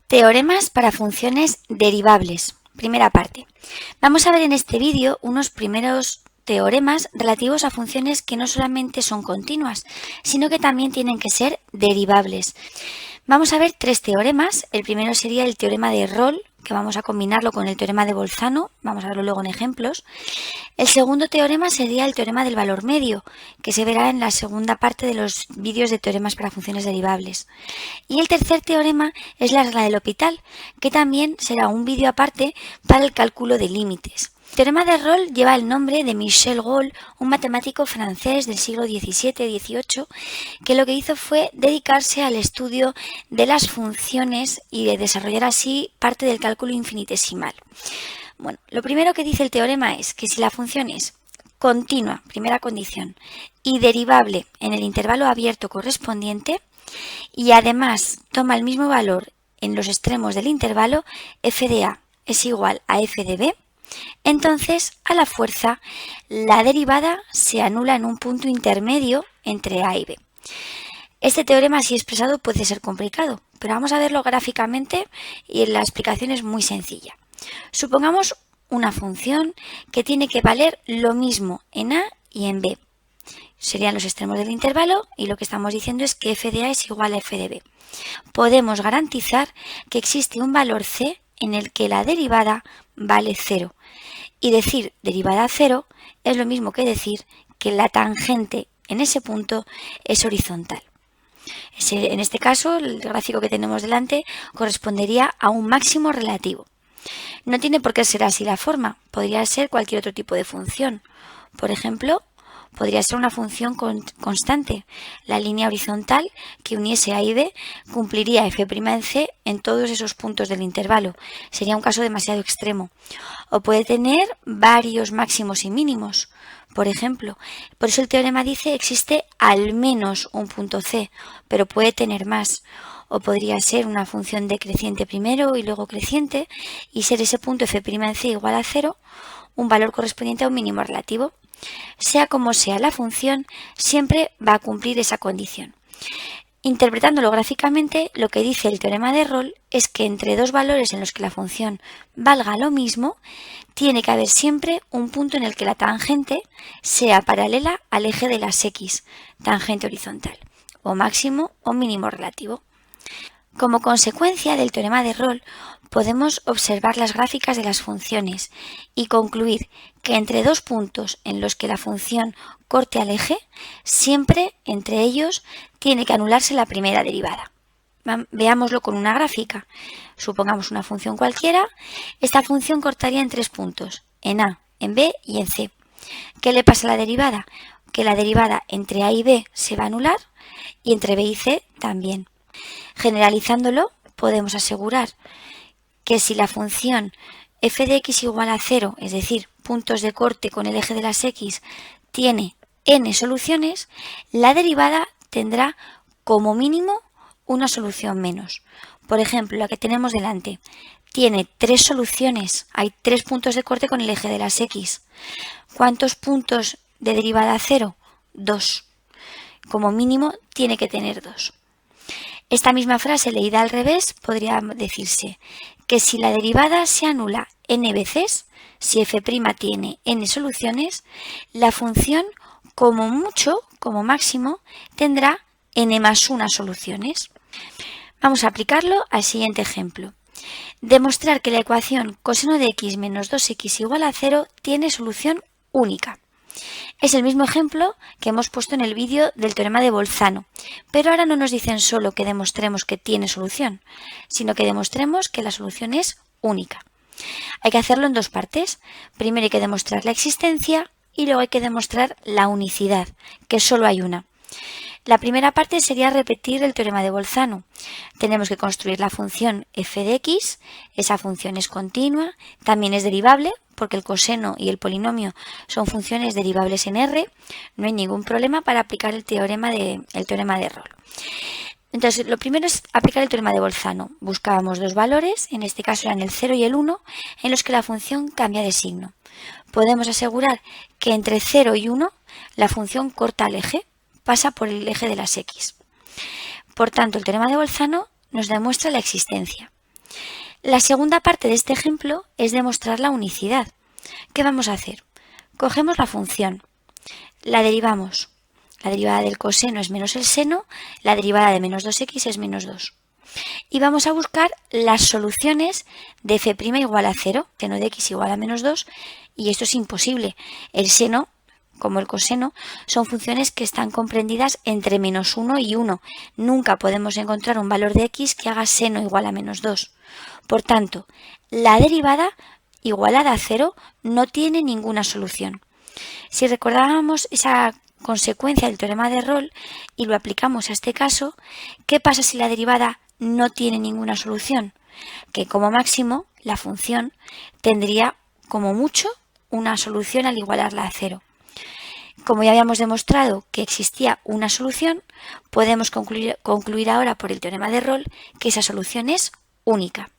Teoremas para funciones derivables. Primera parte. Vamos a ver en este vídeo unos primeros teoremas relativos a funciones que no solamente son continuas, sino que también tienen que ser derivables. Vamos a ver tres teoremas. El primero sería el teorema de Rolle, que vamos a combinarlo con el teorema de Bolzano. Vamos a verlo luego en ejemplos. El segundo teorema sería el teorema del valor medio, que se verá en la segunda parte de los vídeos de teoremas para funciones derivables. Y el tercer teorema es la regla del L'Hopital, que también será un vídeo aparte para el cálculo de límites. El teorema de Rolle lleva el nombre de Michel Rolle, un matemático francés del siglo XVII-XVIII, que lo que hizo fue dedicarse al estudio de las funciones y de desarrollar así parte del cálculo infinitesimal. Bueno, lo primero que dice el teorema es que si la función es continua, primera condición, y derivable en el intervalo abierto correspondiente, y además toma el mismo valor en los extremos del intervalo, f de a es igual a f de b, entonces a la fuerza la derivada se anula en un punto intermedio entre a y b. Este teorema así expresado puede ser complicado, pero vamos a verlo gráficamente y la explicación es muy sencilla. Supongamos una función que tiene que valer lo mismo en a y en b. Serían los extremos del intervalo y lo que estamos diciendo es que f de a es igual a f de b. Podemos garantizar que existe un valor c en el que la derivada vale 0. Y decir derivada 0 es lo mismo que decir que la tangente en ese punto es horizontal. En este caso, el gráfico que tenemos delante correspondería a un máximo relativo. No tiene por qué ser así la forma, podría ser cualquier otro tipo de función. Por ejemplo, podría ser una función constante. La línea horizontal que uniese a y b cumpliría f' en c en todos esos puntos del intervalo. Sería un caso demasiado extremo. O puede tener varios máximos y mínimos. Por ejemplo, por eso el teorema dice existe al menos un punto c, pero puede tener más. O podría ser una función decreciente primero y luego creciente y ser ese punto f' en c igual a 0, un valor correspondiente a un mínimo relativo. Sea como sea la función, siempre va a cumplir esa condición. Interpretándolo gráficamente, lo que dice el teorema de Rolle es que entre dos valores en los que la función valga lo mismo, tiene que haber siempre un punto en el que la tangente sea paralela al eje de las x, tangente horizontal, o máximo o mínimo relativo. Como consecuencia del teorema de Rolle, podemos observar las gráficas de las funciones y concluir que entre dos puntos en los que la función corte al eje, siempre entre ellos tiene que anularse la primera derivada. Veámoslo con una gráfica. Supongamos una función cualquiera. Esta función cortaría en tres puntos, en a, en b y en c. ¿Qué le pasa a la derivada? Que la derivada entre a y b se va a anular y entre b y c también. Generalizándolo, podemos asegurar que si la función f de x igual a 0, es decir, puntos de corte con el eje de las x, tiene n soluciones, la derivada tendrá como mínimo una solución menos. Por ejemplo, la que tenemos delante tiene tres soluciones, hay tres puntos de corte con el eje de las x. ¿Cuántos puntos de derivada 0? 2. Como mínimo tiene que tener 2. Esta misma frase leída al revés podría decirse que si la derivada se anula n veces, si f' tiene n soluciones, la función como mucho, como máximo, tendrá n más 1 soluciones. Vamos a aplicarlo al siguiente ejemplo. Demostrar que la ecuación coseno de x menos 2x igual a 0 tiene solución única. Es el mismo ejemplo que hemos puesto en el vídeo del teorema de Bolzano, pero ahora no nos dicen solo que demostremos que tiene solución, sino que demostremos que la solución es única. Hay que hacerlo en dos partes. Primero hay que demostrar la existencia y luego hay que demostrar la unicidad, que solo hay una. La primera parte sería repetir el teorema de Bolzano. Tenemos que construir la función f de x, esa función es continua, también es derivable, porque el coseno y el polinomio son funciones derivables en R, no hay ningún problema para aplicar el teorema de Rolle. Entonces, lo primero es aplicar el teorema de Bolzano. Buscábamos dos valores, en este caso eran el 0 y el 1, en los que la función cambia de signo. Podemos asegurar que entre 0 y 1 la función corta al eje, pasa por el eje de las x. Por tanto, el teorema de Bolzano nos demuestra la existencia. La segunda parte de este ejemplo es demostrar la unicidad. ¿Qué vamos a hacer? Cogemos la función, la derivamos. La derivada del coseno es menos el seno, la derivada de menos 2x es menos 2. Y vamos a buscar las soluciones de f' igual a 0, seno de x igual a menos 2, y esto es imposible. El seno, como el coseno, son funciones que están comprendidas entre menos 1 y 1. Nunca podemos encontrar un valor de x que haga seno igual a menos 2. Por tanto, la derivada igualada a 0 no tiene ninguna solución. Si recordábamos esa consecuencia del teorema de Rolle y lo aplicamos a este caso, ¿qué pasa si la derivada no tiene ninguna solución? Que como máximo la función tendría como mucho una solución al igualarla a 0. Como ya habíamos demostrado que existía una solución, podemos concluir ahora por el teorema de Rolle que esa solución es única.